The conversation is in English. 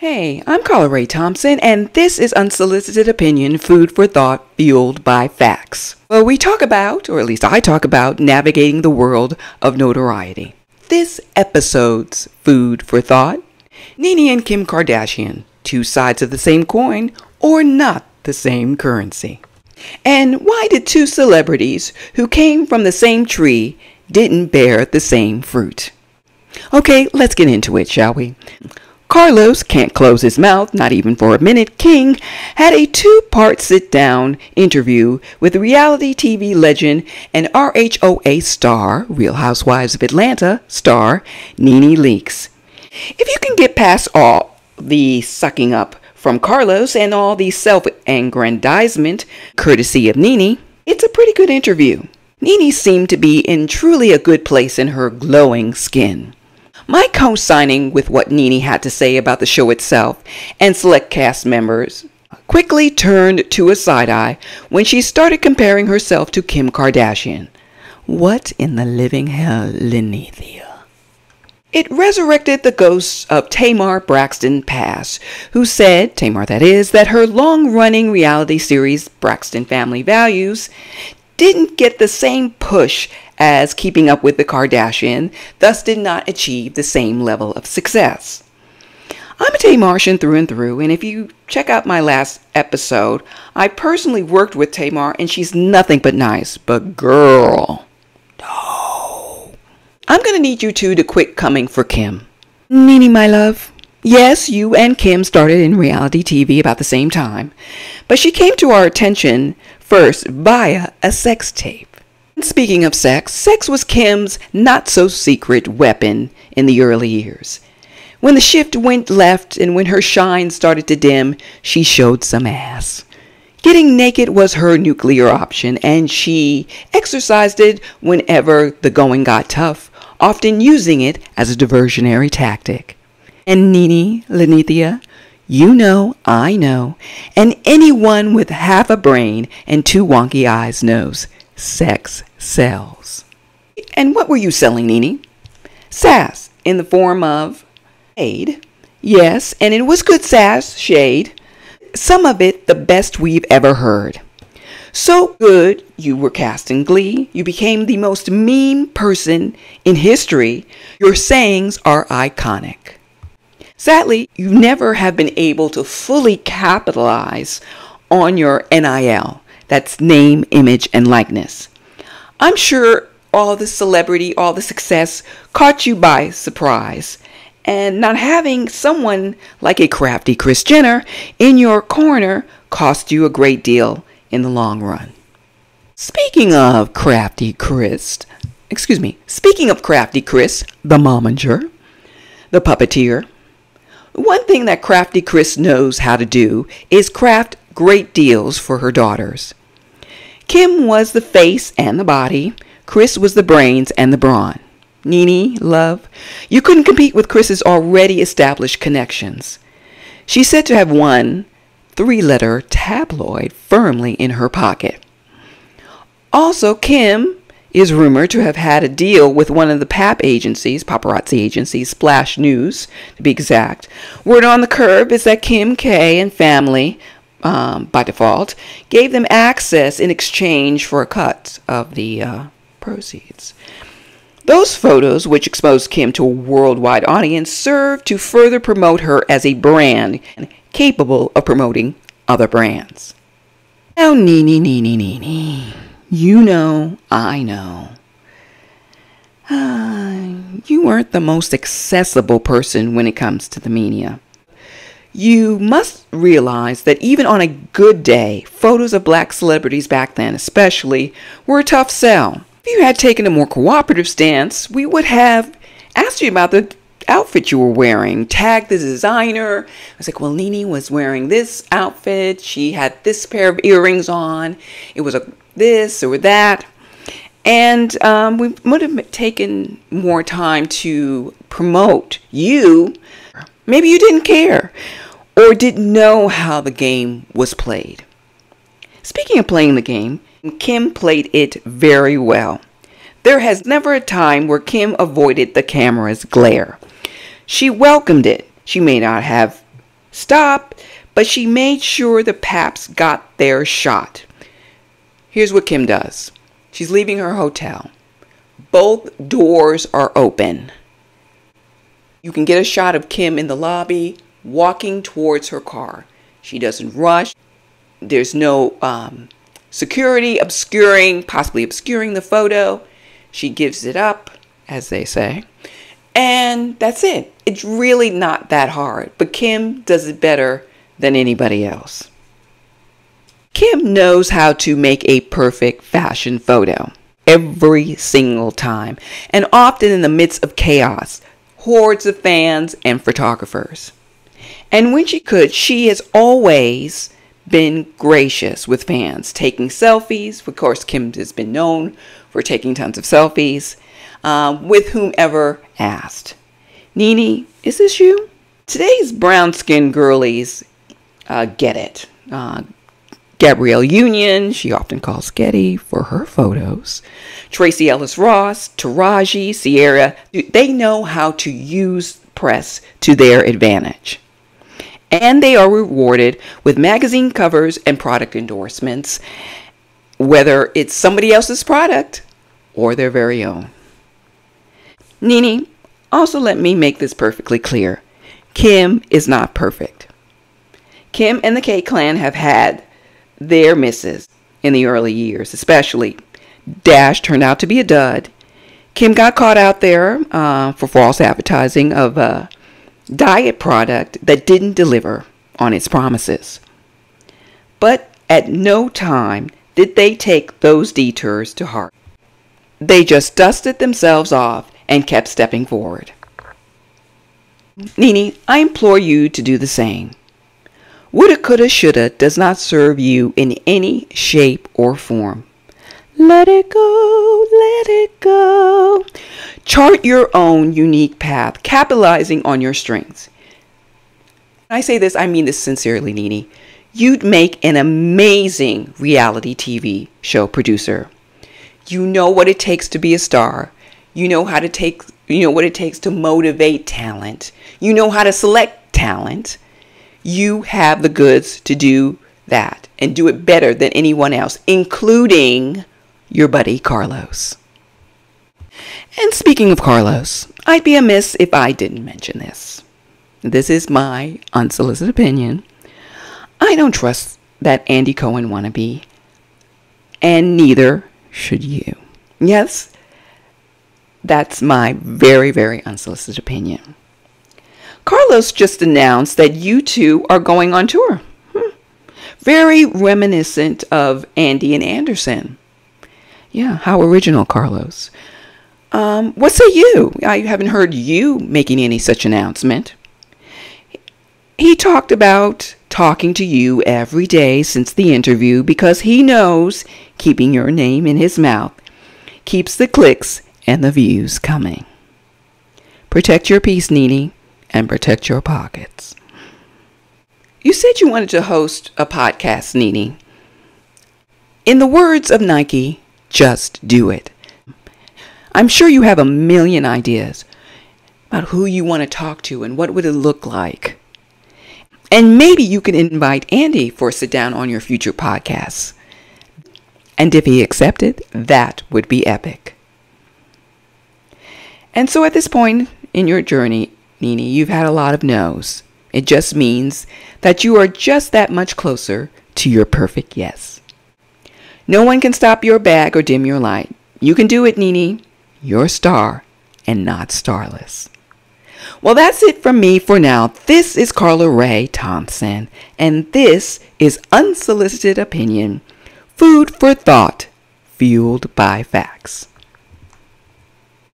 Hey, I'm Carla Ray Thompson, and this is Unsolicited Opinion, food for thought, fueled by facts. Well, we talk about, or at least I talk about, navigating the world of notoriety. This episode's food for thought: NeNe and Kim Kardashian, two sides of the same coin, or not the same currency. And why did two celebrities who came from the same tree didn't bear the same fruit? Okay, let's get into it, shall we? Carlos can't close his mouth, not even for a minute. King had a two-part sit-down interview with reality TV legend and RHOA star, Real Housewives of Atlanta star, NeNe Leakes. If you can get past all the sucking up from Carlos and all the self-aggrandizement courtesy of NeNe, it's a pretty good interview. NeNe seemed to be in truly a good place in her glowing skin. My co-signing with what NeNe had to say about the show itself and select cast members quickly turned to a side-eye when she started comparing herself to Kim Kardashian. What in the living hell, Lenethea? It resurrected the ghosts of Tamar Braxton Pass, who said, Tamar that is, that her long-running reality series, Braxton Family Values, didn't get the same push as Keeping Up with the Kardashian, thus did not achieve the same level of success. I'm a Tamartian through and through, and if you check out my last episode, I personally worked with Tamar, and she's nothing but nice. But girl, no. I'm going to need you two to quit coming for Kim. NeNe, my love. Yes, you and Kim started in reality TV about the same time, but she came to our attention first via a sex tape. Speaking of sex, sex was Kim's not-so-secret weapon in the early years. When the shift went left and when her shine started to dim, she showed some ass. Getting naked was her nuclear option, and she exercised it whenever the going got tough, often using it as a diversionary tactic. And NeNe, Lenethea, you know, I know, and anyone with half a brain and two wonky eyes knows sex sells. And what were you selling, NeNe? Sass, in the form of shade. Yes, and it was good sass, shade. Some of it the best we've ever heard. So good you were cast in Glee. You became the most mean person in history. Your sayings are iconic. Sadly, you never have been able to fully capitalize on your NIL. That's name, image, and likeness. I'm sure all the celebrity, all the success caught you by surprise. And not having someone like a crafty Kris Jenner in your corner cost you a great deal in the long run. Speaking of crafty Kris, the momager, the puppeteer, one thing that crafty Kris knows how to do is craft great deals for her daughters. Kim was the face and the body. Kris was the brains and the brawn. NeNe, love, you couldn't compete with Kris's already established connections. She's said to have one three-letter tabloid firmly in her pocket. Also, Kim is rumored to have had a deal with one of the paparazzi agencies, Splash News, to be exact. Word on the curb is that Kim K and family, by default, gave them access in exchange for a cut of the proceeds. Those photos, which exposed Kim to a worldwide audience, served to further promote her as a brand capable of promoting other brands. Now, NeNe, you know, I know. You weren't the most accessible person when it comes to the media. You must realize that even on a good day, photos of black celebrities back then especially were a tough sell. If you had taken a more cooperative stance, we would have asked you about the outfit you were wearing, tagged the designer. I was like, well, NeNe was wearing this outfit. She had this pair of earrings on. It was this or that. And we would have taken more time to promote you. Maybe you didn't care or didn't know how the game was played. Speaking of playing the game, Kim played it very well. There has never a time where Kim avoided the camera's glare. She welcomed it. She may not have stop, but she made sure the paps got their shot. Here's what Kim does. She's leaving her hotel. Both doors are open. You can get a shot of Kim in the lobby walking towards her car. She doesn't rush. There's no security possibly obscuring the photo. She gives it up, as they say. And that's it. It's really not that hard. But Kim does it better than anybody else. Kim knows how to make a perfect fashion photo every single time, and often in the midst of chaos, hordes of fans and photographers. And when she could, she has always been gracious with fans, taking selfies. Of course, Kim has been known for taking tons of selfies with whomever asked. NeNe, is this you? Today's brown-skinned girlies get it. Gabrielle Union, she often calls Getty for her photos. Tracy Ellis Ross, Taraji, Sierra, they know how to use press to their advantage. And they are rewarded with magazine covers and product endorsements, whether it's somebody else's product or their very own. NeNe, also let me make this perfectly clear. Kim is not perfect. Kim and the K Clan have had their misses in the early years, especially. Dash turned out to be a dud. Kim got caught out there for false advertising of a diet product that didn't deliver on its promises. But at no time did they take those detours to heart. They just dusted themselves off and kept stepping forward. NeNe, I implore you to do the same. Woulda, coulda, shoulda does not serve you in any shape or form. Let it go, let it go. Chart your own unique path, capitalizing on your strengths. When I say this, I mean this sincerely, NeNe. You'd make an amazing reality TV show producer. You know what it takes to be a star. You know what it takes to motivate talent. You know how to select talent. You have the goods to do that and do it better than anyone else, including your buddy Carlos. And speaking of Carlos, I'd be amiss if I didn't mention this. This is my unsolicited opinion. I don't trust that Andy Cohen wannabe, and neither should you. Yes, that's my very, very unsolicited opinion. Carlos just announced that you two are going on tour. Very reminiscent of Andy and Anderson. Yeah, how original, Carlos. What say you? I haven't heard you making any such announcement. He talked about talking to you every day since the interview because he knows keeping your name in his mouth keeps the clicks and the views coming. Protect your peace, NeNe, and protect your pockets. You said you wanted to host a podcast, NeNe. In the words of Nike, just do it. I'm sure you have a million ideas about who you want to talk to and what would it look like. And maybe you can invite Andy for a sit down on your future podcasts. And if he accepted, that would be epic. And so at this point in your journey, NeNe, you've had a lot of no's. It just means that you are just that much closer to your perfect yes. No one can stop your bag or dim your light. You can do it, NeNe. You're a star and not starless. Well, that's it from me for now. This is Carla Ray Thompson, and this is Unsolicited Opinion, food for thought, fueled by facts.